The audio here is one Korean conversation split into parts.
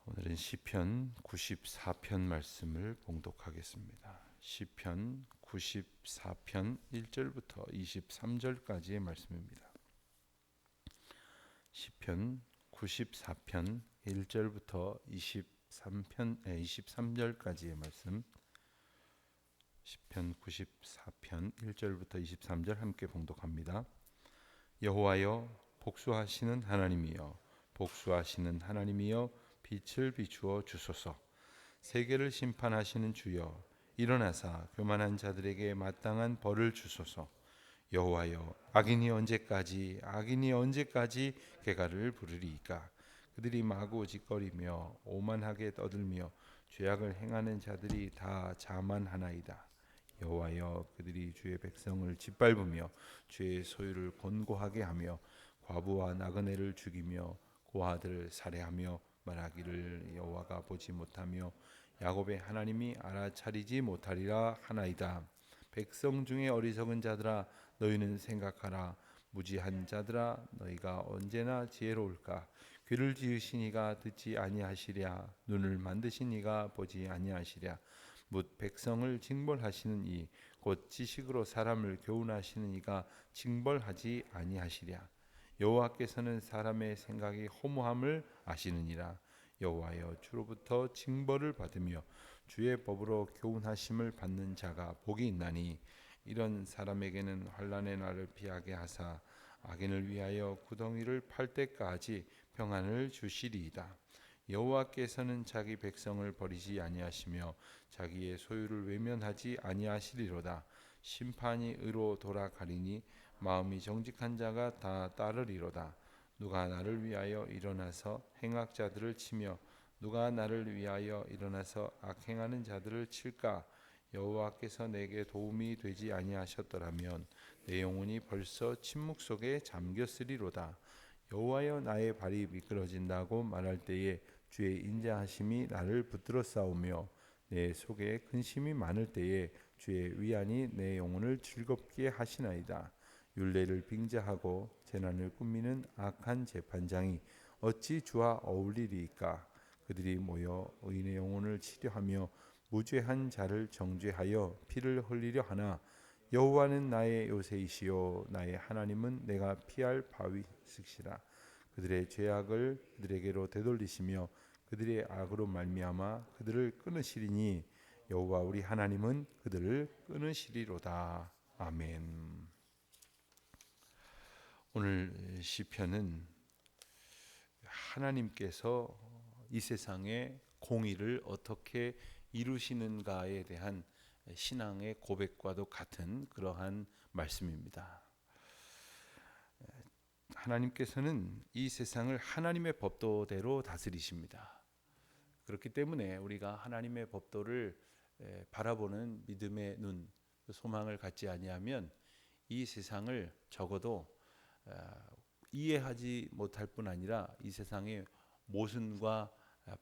오늘은 시편 94편 말씀을 봉독하겠습니다. 시편 94편 1절부터 23절까지의 말씀입니다. 시편 94편 1절부터 23절까지의 말씀. 시편 94편 1절부터 23절 함께 봉독합니다. 여호와여, 복수하시는 하나님이여, 복수하시는 하나님이여, 빛을 비추어 주소서. 세계를 심판하시는 주여, 일어나사 교만한 자들에게 마땅한 벌을 주소서. 여호와여, 악인이 언제까지 개가를 부르리이까? 그들이 마구 짓거리며 오만하게 떠들며 죄악을 행하는 자들이 다 자만하나이다. 여호와여, 그들이 주의 백성을 짓밟으며 주의 소유를 곤고하게 하며 과부와 나그네를 죽이며 고아들을 살해하며 말하기를 여호와가 보지 못하며 야곱의 하나님이 알아차리지 못하리라 하나이다. 백성 중에 어리석은 자들아, 너희는 생각하라. 무지한 자들아, 너희가 언제나 지혜로울까? 귀를 지으신 이가 듣지 아니하시랴? 눈을 만드신 이가 보지 아니하시랴? 뭇 백성을 징벌하시는 이, 곧 지식으로 사람을 교훈하시는 이가 징벌하지 아니하시랴? 여호와께서는 사람의 생각이 허무함을 아시느니라. 여호와여, 주로부터 징벌을 받으며 주의 법으로 교훈하심을 받는 자가 복이 있나니, 이런 사람에게는 환난의 날을 피하게 하사 악인을 위하여 구덩이를 팔 때까지 평안을 주시리이다. 여호와께서는 자기 백성을 버리지 아니하시며 자기의 소유를 외면하지 아니하시리로다. 심판이 의로 돌아가리니 마음이 정직한 자가 다 따르리로다. 누가 나를 위하여 일어나서 행악자들을 치며 누가 나를 위하여 일어나서 악행하는 자들을 칠까? 여호와께서 내게 도움이 되지 아니하셨더라면 내 영혼이 벌써 침묵 속에 잠겼으리로다. 여호와여, 나의 발이 미끄러진다고 말할 때에 주의 인자하심이 나를 붙들어 싸우며 내 속에 근심이 많을 때에 주의 위안이 내 영혼을 즐겁게 하시나이다. 율례를 빙자하고 재난을 꾸미는 악한 재판장이 어찌 주와 어울리리이까? 그들이 모여 의인의 영혼을 치려하며 무죄한 자를 정죄하여 피를 흘리려 하나, 여호와는 나의 요새이시요 나의 하나님은 내가 피할 바위이시라. 그들의 죄악을 그들에게로 되돌리시며 그들의 악으로 말미암아 그들을 끊으시리니 여호와 우리 하나님은 그들을 끊으시리로다. 아멘. 오늘 시편은 하나님께서 이 세상의 공의를 어떻게 이루시는가에 대한 신앙의 고백과도 같은 그러한 말씀입니다. 하나님께서는 이 세상을 하나님의 법도대로 다스리십니다. 그렇기 때문에 우리가 하나님의 법도를 바라보는 믿음의 눈, 소망을 갖지 아니하면 이 세상을 적어도 이해하지 못할 뿐 아니라 이 세상의 모순과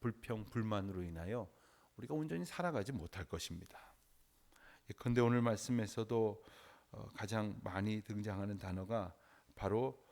불평, 불만으로 인하여 우리가 온전히 살아가지 못할 것입니다. 그런데 오늘 말씀에서도 가장 많이 등장하는 단어가 바로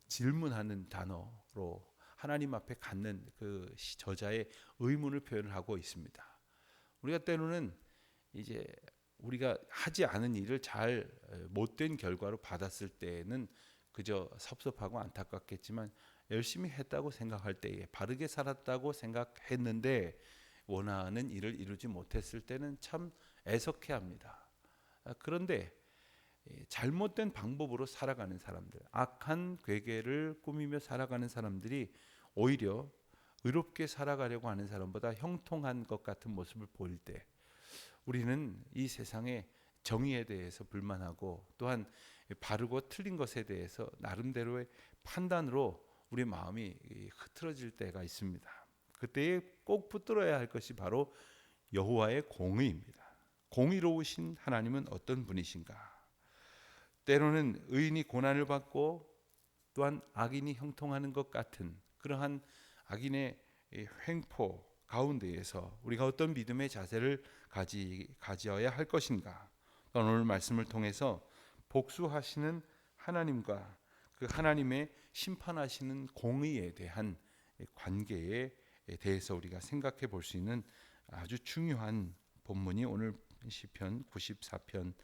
질문하는 단어로 하나님 앞에 갖는 그 저자의 의문을 표현하고 있습니다. 우리가 때로는 이제 우리가 하지 않은 일을 잘 못된 결과로 받았을 때에는 그저 섭섭하고 안타깝겠지만, 열심히 했다고 생각할 때에, 바르게 살았다고 생각했는데 원하는 일을 이루지 못했을 때는 참 애석해합니다. 그런데 잘못된 방법으로 살아가는 사람들, 악한 괴계를 꾸미며 살아가는 사람들이 오히려 의롭게 살아가려고 하는 사람보다 형통한 것 같은 모습을 보일 때, 우리는 이 세상의 정의에 대해서 불만하고 또한 바르고 틀린 것에 대해서 나름대로의 판단으로 우리 마음이 흐트러질 때가 있습니다. 그때에 꼭 붙들어야 할 것이 바로 여호와의 공의입니다. 공의로우신 하나님은 어떤 분이신가? 때로는 의인이 고난을 받고 또한 악인이 형통하는 것 같은 그러한 악인의 횡포 가운데에서 우리가 어떤 믿음의 자세를 가져야 할 것인가? 오늘 말씀을 통해서 복수하시는 하나님과 그 하나님의 심판하시는 공의에 대한 관계의 대해서 우리가 생각해 볼 수 있는 아주 중요한 본문이 오늘 시편 94편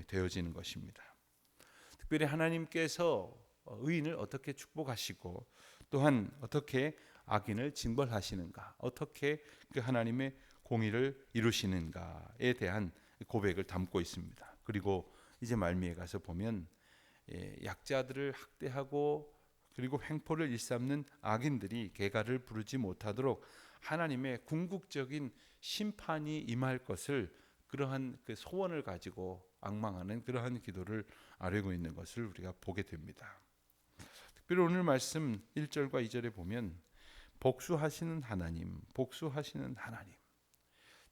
되어지는 것입니다. 특별히 하나님께서 의인을 어떻게 축복하시고 또한 어떻게 악인을 징벌하시는가, 어떻게 그 하나님의 공의를 이루시는가에 대한 고백을 담고 있습니다. 그리고 이제 말미에 가서 보면 약자들을 학대하고 그리고 횡포를 일삼는 악인들이 개가를 부르지 못하도록 하나님의 궁극적인 심판이 임할 것을, 그러한 그 소원을 가지고 앙망하는 그러한 기도를 아뢰고 있는 것을 우리가 보게 됩니다. 특별히 오늘 말씀 1절과 2절에 보면 복수하시는 하나님, 복수하시는 하나님.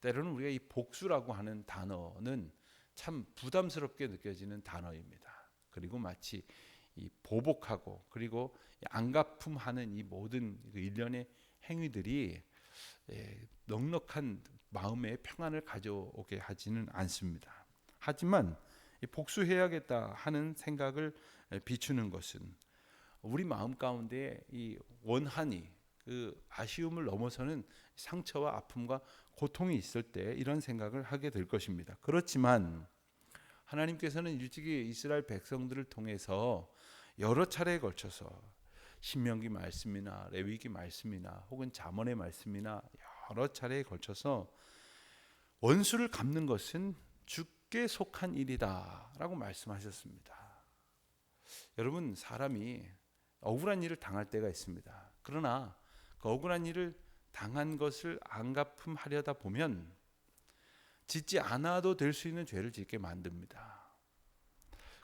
때로는 우리가 이 복수라고 하는 단어는 참 부담스럽게 느껴지는 단어입니다. 그리고 마치 이 보복하고 그리고 안갚음하는 이 모든 일련의 행위들이 넉넉한 마음의 평안을 가져오게 하지는 않습니다. 하지만 복수해야겠다 하는 생각을 비추는 것은 우리 마음 가운데 이 원한이, 그 아쉬움을 넘어서는 상처와 아픔과 고통이 있을 때 이런 생각을 하게 될 것입니다. 그렇지만 하나님께서는 일찍이 이스라엘 백성들을 통해서 여러 차례에 걸쳐서 신명기 말씀이나 레위기 말씀이나 혹은 잠언의 말씀이나 여러 차례에 걸쳐서 원수를 갚는 것은 주께 속한 일이다라고 말씀하셨습니다. 여러분, 사람이 억울한 일을 당할 때가 있습니다. 그러나 그 억울한 일을 당한 것을 안갚음하려다 보면 짓지 않아도 될 수 있는 죄를 짓게 만듭니다.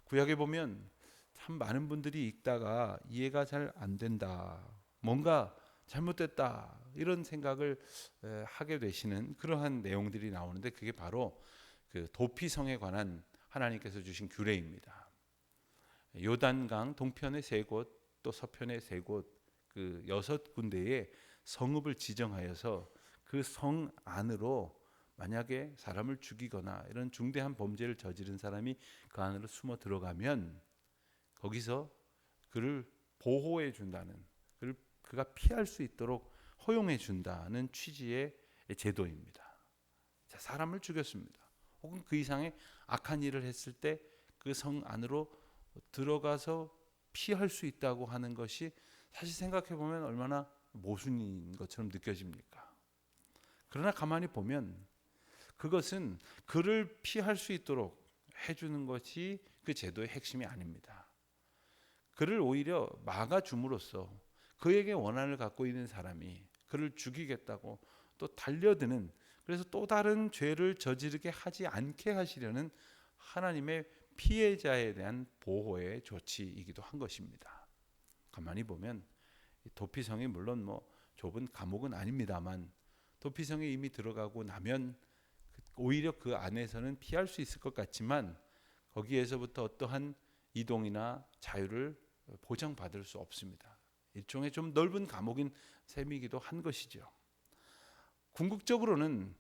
구약에 보면 참 많은 분들이 읽다가 이해가 잘 안 된다, 뭔가 잘못됐다 이런 생각을 하게 되시는 그러한 내용들이 나오는데, 그게 바로 그 도피성에 관한 하나님께서 주신 규례입니다. 요단강 동편의 3곳 또 서편의 3곳, 그 6군데의 성읍을 지정하여서 그 성 안으로 만약에 사람을 죽이거나 이런 중대한 범죄를 저지른 사람이 그 안으로 숨어 들어가면 거기서 그를 보호해 준다는, 그가 피할 수 있도록 허용해 준다는 취지의 제도입니다. 자, 사람을 죽였습니다. 혹은 그 이상의 악한 일을 했을 때 그 성 안으로 들어가서 피할 수 있다고 하는 것이 사실 생각해 보면 얼마나 모순인 것처럼 느껴집니까? 그러나 가만히 보면 그것은 그를 피할 수 있도록 해주는 것이 그 제도의 핵심이 아닙니다. 그를 오히려 막아줌으로써 그에게 원한을 갖고 있는 사람이 그를 죽이겠다고 또 달려드는, 그래서 또 다른 죄를 저지르게 하지 않게 하시려는 하나님의 피해자에 대한 보호의 조치이기도 한 것입니다. 가만히 보면 도피성이 물론 좁은 감옥은 아닙니다만, 도피성에 이미 들어가고 나면 오히려 그 안에서는 피할 수 있을 것 같지만 거기에서부터 어떠한 이동이나 자유를 보장받을 수 없습니다. 일종의 좀 넓은 감옥인 셈이기도 한 것이죠. 궁극적으로는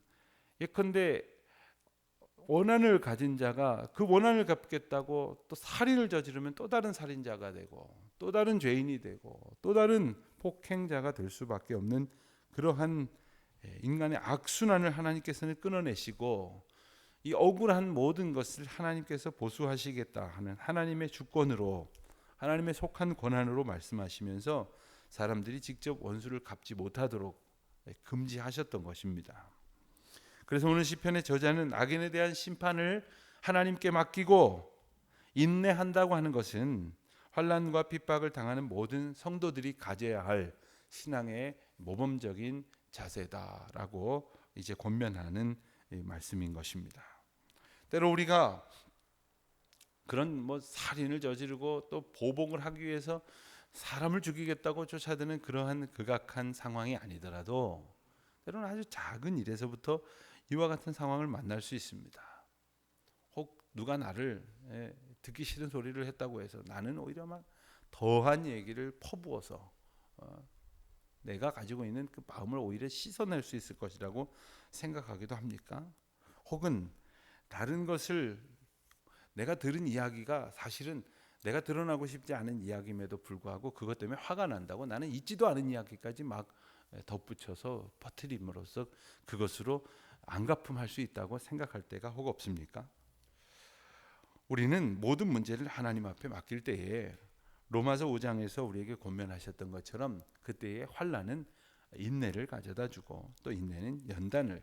예컨대 원한을 가진 자가 그 원한을 갚겠다고 또 살인을 저지르면 또 다른 살인자가 되고 또 다른 죄인이 되고 또 다른 폭행자가 될 수밖에 없는 그러한 인간의 악순환을 하나님께서는 끊어내시고 이 억울한 모든 것을 하나님께서 보수하시겠다 하는 하나님의 주권으로, 하나님의 속한 권한으로 말씀하시면서 사람들이 직접 원수를 갚지 못하도록 금지하셨던 것입니다. 그래서 오늘 시편의 저자는 악인에 대한 심판을 하나님께 맡기고 인내한다고 하는 것은 환난과 핍박을 당하는 모든 성도들이 가져야 할 신앙의 모범적인 자세다라고 이제 권면하는 말씀인 것입니다. 때로 우리가 그런 살인을 저지르고 또 보복을 하기 위해서 사람을 죽이겠다고 쫓아드는 그러한 극악한 상황이 아니더라도 때로는 아주 작은 일에서부터 이와 같은 상황을 만날 수 있습니다. 혹 누가 나를 듣기 싫은 소리를 했다고 해서 나는 오히려 막 더한 얘기를 퍼부어서 내가 가지고 있는 그 마음을 오히려 씻어낼 수 있을 것이라고 생각하기도 합니까? 혹은 다른 것을, 내가 들은 이야기가 사실은 내가 드러나고 싶지 않은 이야기임에도 불구하고 그것 때문에 화가 난다고 나는 있지도 않은 이야기까지 막 덧붙여서 퍼뜨림으로써 그것으로 안갚음할 수 있다고 생각할 때가 혹 없습니까? 우리는 모든 문제를 하나님 앞에 맡길 때에 로마서 5장에서 우리에게 권면하셨던 것처럼 그때의 환난은 인내를 가져다 주고 또 인내는 연단을,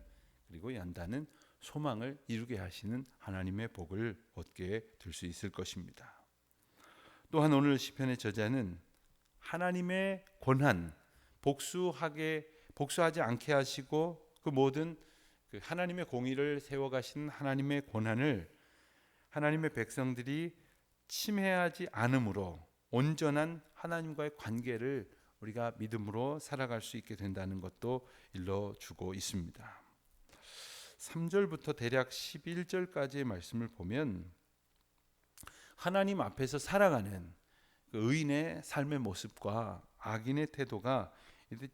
그리고 연단은 소망을 이루게 하시는 하나님의 복을 얻게 될 수 있을 것입니다. 또한 오늘 시편의 저자는 하나님의 권한, 복수하지 않게 하시고 그 모든 그 하나님의 공의를 세워가신 하나님의 권한을 하나님의 백성들이 침해하지 않음으로 온전한 하나님과의 관계를 우리가 믿음으로 살아갈 수 있게 된다는 것도 일러주고 있습니다. 3절부터 대략 11절까지의 말씀을 보면 하나님 앞에서 살아가는 그 의인의 삶의 모습과 악인의 태도가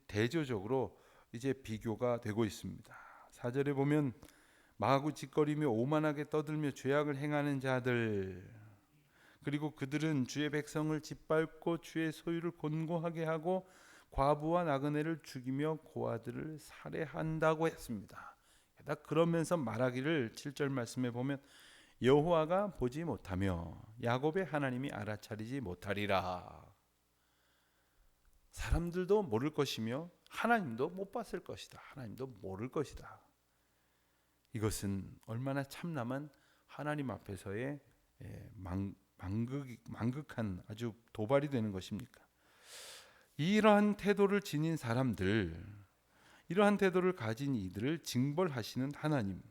대조적으로 이제 비교가 되고 있습니다. 4절에 보면 마구 짓거리며 오만하게 떠들며 죄악을 행하는 자들, 그리고 그들은 주의 백성을 짓밟고 주의 소유를 곤고하게 하고 과부와 나그네를 죽이며 고아들을 살해한다고 했습니다. 그러면서 말하기를 7절 말씀에 보면 여호와가 보지 못하며 야곱의 하나님이 알아차리지 못하리라. 사람들도 모를 것이며 하나님도 못 봤을 것이다. 하나님도 모를 것이다. 이것은 얼마나 참남한 하나님 앞에서의 망극한 아주 도발이 되는 것입니까? 이러한 태도를 지닌 사람들, 이러한 태도를 가진 이들을 징벌하시는 하나님,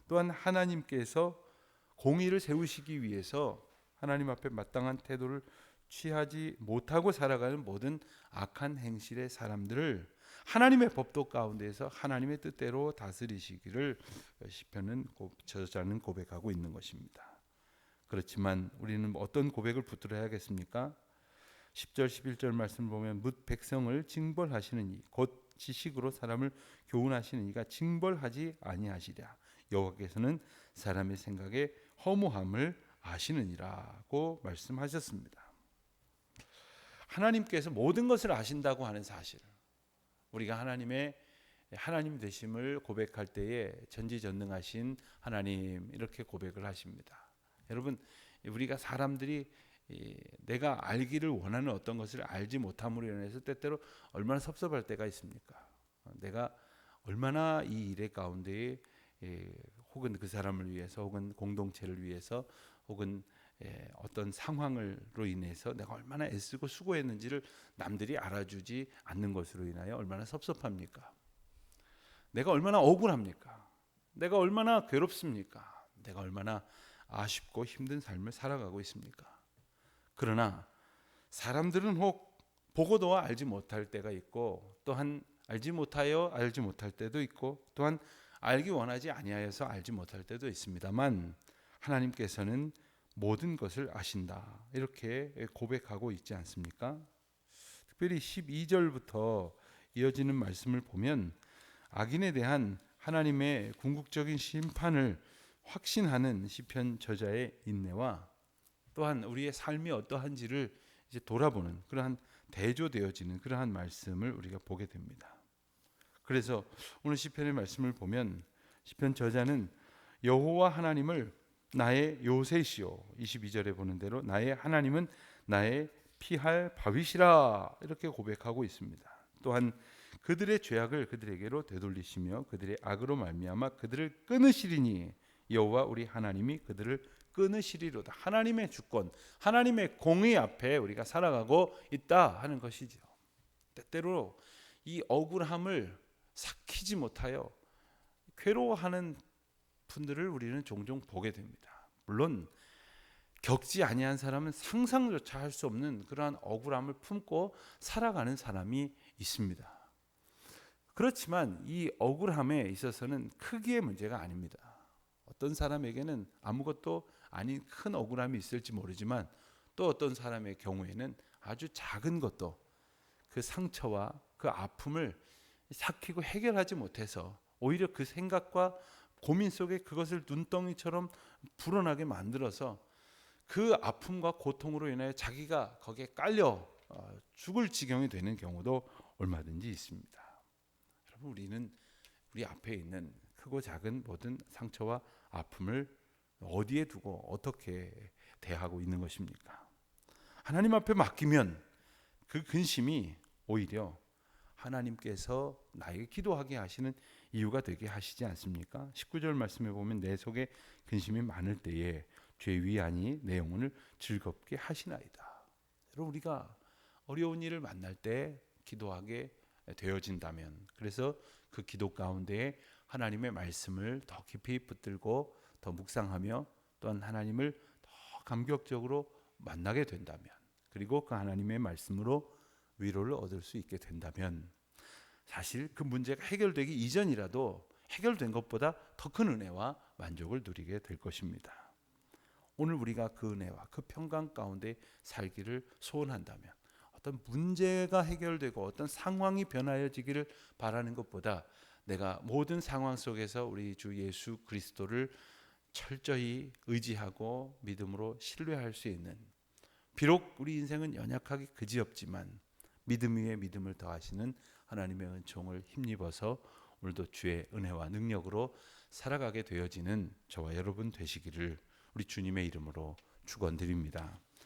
또한 하나님께서 공의를 세우시기 위해서 하나님 앞에 마땅한 태도를 취하지 못하고 살아가는 모든 악한 행실의 사람들을 하나님의 법도 가운데서 하나님의 뜻대로 다스리시기를 시편은 저자는 고백하고 있는 것입니다. 그렇지만 우리는 어떤 고백을 붙들어야겠습니까? 10절 11절 말씀을 보면 뭇 백성을 징벌하시는 이, 곧 지식으로 사람을 교훈하시는 이가 징벌하지 아니하시랴. 여호와께서는 사람의 생각에 허무함을 아시느니라고 말씀하셨습니다. 하나님께서 모든 것을 아신다고 하는 사실, 우리가 하나님 되심을 고백할 때에 전지전능하신 하나님 이렇게 고백을 하십니다. 여러분, 우리가 사람들이 내가 알기를 원하는 어떤 것을 알지 못함으로 인해서 때때로 얼마나 섭섭할 때가 있습니까? 내가 얼마나 이 일의 가운데에 혹은 그 사람을 위해서 혹은 공동체를 위해서 혹은 어떤 상황으로 인해서 내가 얼마나 애쓰고 수고했는지를 남들이 알아주지 않는 것으로 인하여 얼마나 섭섭합니까? 내가 얼마나 억울합니까? 내가 얼마나 괴롭습니까? 내가 얼마나 아쉽고 힘든 삶을 살아가고 있습니까? 그러나 사람들은 혹 보고도 알지 못할 때가 있고, 또한 알지 못할 때도 있고, 또한 알기 원하지 아니하여서 알지 못할 때도 있습니다만 하나님께서는 모든 것을 아신다 이렇게 고백하고 있지 않습니까? 특별히 12절부터 이어지는 말씀을 보면 악인에 대한 하나님의 궁극적인 심판을 확신하는 시편 저자의 인내와 또한 우리의 삶이 어떠한지를 이제 돌아보는 그러한 대조되어지는 그러한 말씀을 우리가 보게 됩니다. 그래서 오늘 시편의 말씀을 보면 시편 저자는 여호와 하나님을 나의 요새시오, 22절에 보는 대로 나의 하나님은 나의 피할 바위시라 이렇게 고백하고 있습니다. 또한 그들의 죄악을 그들에게로 되돌리시며 그들의 악으로 말미암아 그들을 끊으시리니 여호와 우리 하나님이 그들을 끊으시리로다. 하나님의 주권, 하나님의 공의 앞에 우리가 살아가고 있다 하는 것이죠. 때때로 이 억울함을 삭히지 못하여 괴로워하는 분들을 우리는 종종 보게 됩니다. 물론 겪지 아니한 사람은 상상조차 할 수 없는 그러한 억울함을 품고 살아가는 사람이 있습니다. 그렇지만 이 억울함에 있어서는 크기의 문제가 아닙니다. 어떤 사람에게는 아무것도 아닌 큰 억울함이 있을지 모르지만 또 어떤 사람의 경우에는 아주 작은 것도 그 상처와 그 아픔을 삭히고 해결하지 못해서 오히려 그 생각과 고민 속에 그것을 눈덩이처럼 불어나게 만들어서 그 아픔과 고통으로 인하여 자기가 거기에 깔려 죽을 지경이 되는 경우도 얼마든지 있습니다. 우리는 우리 앞에 있는 크고 작은 모든 상처와 아픔을 어디에 두고 어떻게 대하고 있는 것입니까? 하나님 앞에 맡기면 그 근심이 오히려 하나님께서 나에게 기도하게 하시는 이유가 되게 하시지 않습니까? 19절 말씀에 보면 내 속에 근심이 많을 때에 죄 위안이 내 영혼을 즐겁게 하시나이다. 여러분, 우리가 어려운 일을 만날 때 기도하게 되어진다면, 그래서 그 기도 가운데에 하나님의 말씀을 더 깊이 붙들고 더 묵상하며 또한 하나님을 더 감격적으로 만나게 된다면, 그리고 그 하나님의 말씀으로 위로를 얻을 수 있게 된다면, 사실 그 문제가 해결되기 이전이라도 해결된 것보다 더 큰 은혜와 만족을 누리게 될 것입니다. 오늘 우리가 그 은혜와 그 평강 가운데 살기를 소원한다면, 어떤 문제가 해결되고 어떤 상황이 변화해지기를 바라는 것보다 내가 모든 상황 속에서 우리 주 예수 그리스도를 철저히 의지하고 믿음으로 신뢰할 수 있는, 비록 우리 인생은 연약하기 그지없지만 믿음 위에 믿음을 더하시는 하나님의 은총을 힘입어서 오늘도 주의 은혜와 능력으로 살아가게 되어지는 저와 여러분 되시기를 우리 주님의 이름으로 축원드립니다.